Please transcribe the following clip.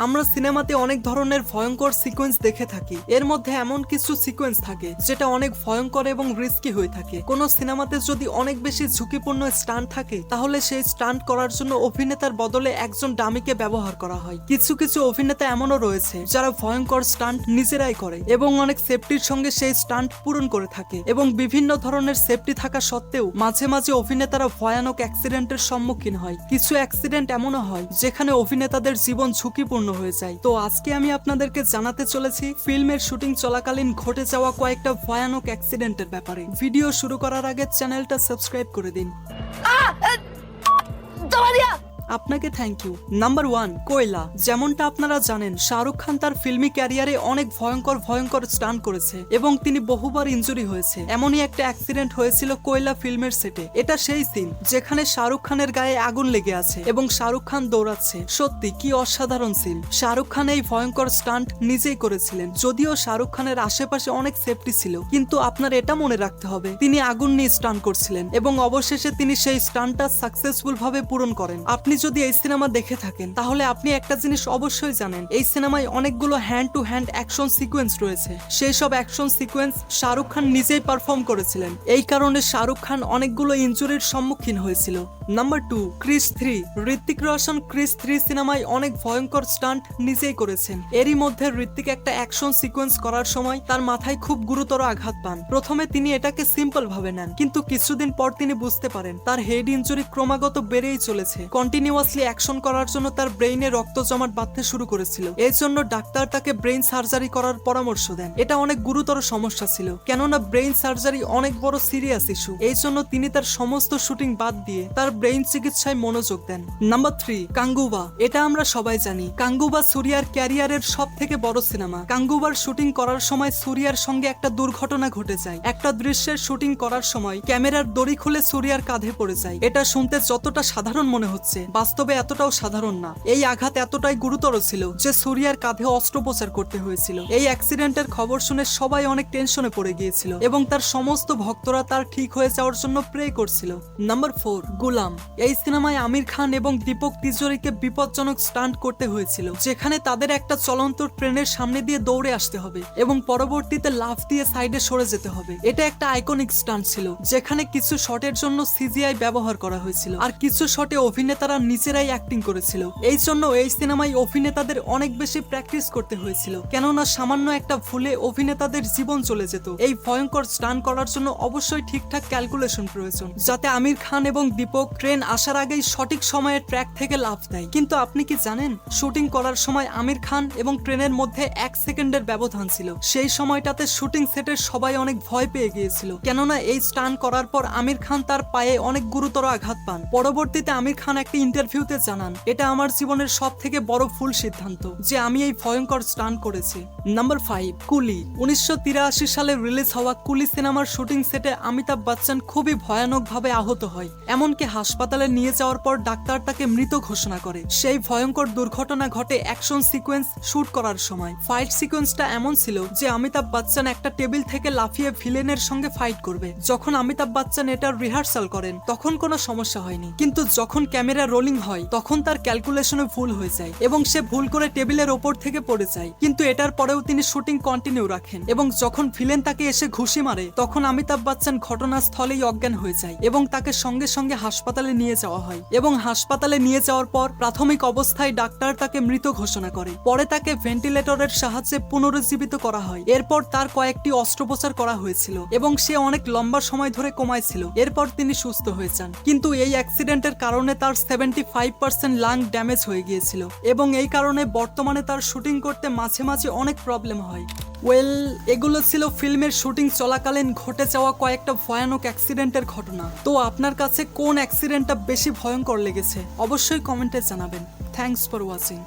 আমরা সিনেমাতে অনেক ধরনের ভয়ঙ্কর সিকোয়েন্স দেখে থাকি। এর মধ্যে এমন কিছু সিকোয়েন্স থাকে যেটা অনেক ভয়ঙ্কর এবং রিস্কি হয়ে থাকে। কোন সিনেমাতে যদি অনেক বেশি ঝুঁকিপূর্ণ স্টান্ট থাকে তাহলে সেই স্টান্ট করার জন্য অভিনেতার বদলে একজন ডামিকে ব্যবহার করা হয়। কিছু কিছু অভিনেতা এমনও রয়েছে যারা ভয়ঙ্কর স্টান্ট নিজেরাই করে এবং অনেক সেফটির সঙ্গে সেই স্টান্ট পূরণ করে থাকে, এবং বিভিন্ন ধরনের সেফটি থাকা সত্ত্বেও মাঝে মাঝে অভিনেতারা ভয়ানক অ্যাক্সিডেন্টের সম্মুখীন হয়। কিছু অ্যাক্সিডেন্ট এমনও হয় যেখানে অভিনেতাদের জীবন ঝুঁকিপূর্ণ হয়ে যায়। তো আজকে আমি আপনাদেরকে জানাতে চলেছি ফিল্মের শুটিং চলাকালীন ঘটে যাওয়া কয়েকটা ভয়ানক অ্যাক্সিডেন্টের ব্যাপারে। ভিডিও শুরু করার আগে চ্যানেলটা সাবস্ক্রাইব করে দিন। আপনাকে থ্যাংক ইউ। নাম্বার 1, কোয়লা। যেমনটা আপনারা জানেন, শাহরুখ খান তার ফিল্মি ক্যারিয়ারে অনেক ভয়ঙ্কর স্টান্ট করেছে এবং তিনি বহুবার ইনজুরি হয়েছে। এমনই একটা অ্যাক্সিডেন্ট হয়েছিল কোয়লা ফিল্মের সেটে। এটা সেই সিন যেখানে শাহরুখ খানের গায়ে আগুন লেগে আছে এবং শাহরুখ খান দৌড়াচ্ছে। সত্যি কি অসাধারণ সিন। শাহরুখ খান এই ভয়ঙ্কর স্টান্ট নিজেই করেছিলেন। যদিও শাহরুখ খানের আশেপাশে অনেক সেফটি ছিল, কিন্তু আপনার এটা মনে রাখতে হবে তিনি আগুন নিয়ে স্টান্ট করছিলেন এবং অবশেষে তিনি সেই স্টান্টটা সাকসেসফুল ভাবে পূরণ করেন। আপনি যদি এই সিনেমা দেখে থাকেন তাহলে আপনি একটা জিনিস অবশ্যই জানেন, এই সিনেমায় অনেকগুলো hand to hand action sequence রয়েছে। সেই সব অ্যাকশন সিকোয়েন্স শাহরুখ খান নিজেই পারফর্ম করেছিলেন। এই কারণে শাহরুখ খান অনেকগুলো ইনজুরির সম্মুখীন হয়েছিল। নাম্বার 2, ক্রিস 3। ঋত্বিক রোশন ক্রিস 3 সিনেমায় অনেক ভয়ঙ্কর স্টান্ট নিজেই করেছেন। এরই মধ্যে ঋত্বিক একটা অ্যাকশন সিকোয়েন্স করার সময় তার মাথায় খুব গুরুতর আঘাত পান। প্রথমে তিনি এটাকে সিম্পল ভাবে নেন, কিন্তু কিছুদিন পর তিনি বুঝতে পারেন তার হেড ইনজুরি ক্রমাগত বেড়েই চলেছে। কন্টিনিউয়াসলি অ্যাকশন করার জন্য তার ব্রেইনে রক্ত জমাট বাঁধতে শুরু করেছিল। এই জন্য ডাক্তার তাকে ব্রেইন সার্জারি করার পরামর্শ দেন। এটা অনেক গুরুতর সমস্যা ছিল, কেননা ব্রেইন সার্জারি অনেক বড় সিরিয়াস ইস্যু। এই জন্য তিনি তার সমস্ত শুটিং বাদ দিয়ে তার ব্রেইন চিকিৎসায় মনোযোগ দেন। নাম্বার 3, কাঙ্গুবা। এটা আমরা সবাই জানি, কাঙ্গুবা সূর্যার ক্যারিয়ারের সব থেকে বড় সিনেমা। কাঙ্গুবার শুটিং করার সময় সূর্যার সঙ্গে একটা দুর্ঘটনা ঘটে যায়। একটা দৃশ্যের শুটিং করার সময় ক্যামেরার দড়ি খুলে সূর্যার কাঁধে পড়ে যায়। এটা শুনতে যতটা সাধারণ মনে হচ্ছে, বাস্তবে এতটাও সাধারণ না। এই আঘাত এতটাই গুরুতর ছিল যে সূর্যার কাঁধে অস্ত্রোপচার করতে হয়েছিল। এই অ্যাক্সিডেন্টের খবর শুনে সবাই অনেক টেনশনে পড়ে গিয়েছিল এবং তার সমস্ত ভক্তরা তার ঠিক হয়ে যাওয়ার জন্য প্রে করছিল। নাম্বার 4, গুলাম। এই সিনেমায় আমির খান এবং দীপক তিজোরিকে বিপজ্জনক স্টান্ট করতে হয়েছিল, যেখানে তাদের একটা চলন্ত ট্রেনের সামনে দিয়ে দৌড়ে আসতে হবে এবং পরবর্তীতে লাফ দিয়ে সাইডে সরে যেতে হবে। এটা একটা আইকনিক স্টান্ট ছিল, যেখানে কিছু শটের জন্য সিজিআই ব্যবহার করা হয়েছিল আর কিছু শটে অভিনেতারা নিজেরাই অ্যাক্টিং করেছিল। এই জন্য এই সিনেমায় অভিনেতাদের অনেক বেশি প্র্যাকটিস করতে হয়েছিল, কেননা সামান্য একটা ভুলে অভিনেতাদের জীবন চলে যেত। এই ভয়ঙ্কর স্টান্ট করার জন্য অবশ্যই ঠিকঠাক ক্যালকুলেশন প্রয়োজন, যাতে আমির খান এবং দীপক ট্রেন আসার আগেই সঠিক সময়ে ট্র্যাক থেকে লাফ দেয়। কিন্তু আপনি কি জানেন, শুটিং করার সময় আমির খান এবং ট্রেনের মধ্যে 1 সেকেন্ডের ব্যবধান ছিল। সেই সময়টাতে শুটিং সেটের সবাই অনেক ভয় পেয়ে গিয়েছিল, কেননা এই স্টান্ট করার পর আমির খান তার পায়ে অনেক গুরুতর আঘাত পান। পরবর্তীতে আমির খান একটা ইন্টারভিউতে জানান, এটা আমার জীবনের সব থেকে বড় ভুল সিদ্ধান্ত যে আমি এই ভয়ঙ্কর স্টান্ট করেছি। নাম্বার 5, কুলি। 1983 সালে রিলিজ হওয়া কুলি সিনেমার শুটিং সেটে অমিতাভ বচ্চন খুবই ভয়ানকভাবে আহত হয়। এমনকি হাসপাতালে নিয়ে যাওয়ার পর ডাক্তার তাকে মৃত ঘোষণা করে। সেই ভয়ঙ্কর দুর্ঘটনা ঘটে অ্যাকশন সিকোয়েন্স শুট করার সময়। ফাইট সিকোয়েন্সটা এমন ছিল যে অমিতাভ বচ্চন একটা টেবিল থেকে লাফিয়ে ভিলেনের সঙ্গে ফাইট করবে। যখন অমিতাভ বচ্চন এটার রিহার্সাল করেন তখন কোনো সমস্যা হয়নি, কিন্তু যখন ক্যামেরা রোলিং হয় তখন তার ক্যালকুলেশনে ভুল হয়ে যায় এবং সে ভুল করে টেবিলের ওপর থেকে পড়ে যায়। কিন্তু এটার পরেও তিনি শুটিং কন্টিনিউ রাখেন এবং যখন ভিলেন তাকে এসে ঘুষি মারে তখন অমিতাভ বচ্চন ঘটনাস্থলেই অজ্ঞান হয়ে যায় এবং তাকে সঙ্গে সঙ্গে হাসপাতালে নিয়ে যাওয়া হয়। এবং হাসপাতালে নিয়ে যাওয়ার পর প্রাথমিক অবস্থায় ডাক্তার তাকে মৃত ঘোষণা করে। পরে তাকে ভেন্টিলেটরের সাহায্যে পুনরুজ্জীবিত করা হয়। এরপর তার কয়েকটি অস্ত্রোপচার করা হয়েছিল এবং সে অনেক লম্বা সময় ধরে কোমায় ছিল। এরপর তিনি সুস্থ হয়ে যান, কিন্তু এই অ্যাক্সিডেন্টের কারণে তার 75% লাং ড্যামেজ হয়ে গিয়েছিল এবং এই কারণে বর্তমানে তার শুটিং করতে মাঝে মাঝে অনেক প্রবলেম হয়। এগুলো ছিল ফিল্মের শুটিং চলাকালীন ঘটে যাওয়া কয়েকটা ভয়ানক অ্যাক্সিডেন্টের ঘটনা। তো আপনার কাছে কোন অ্যাক্সিডেন্টটা বেশি ভয়ঙ্কর লেগেছে অবশ্যই কমেন্টে জানাবেন। Thanks for watching.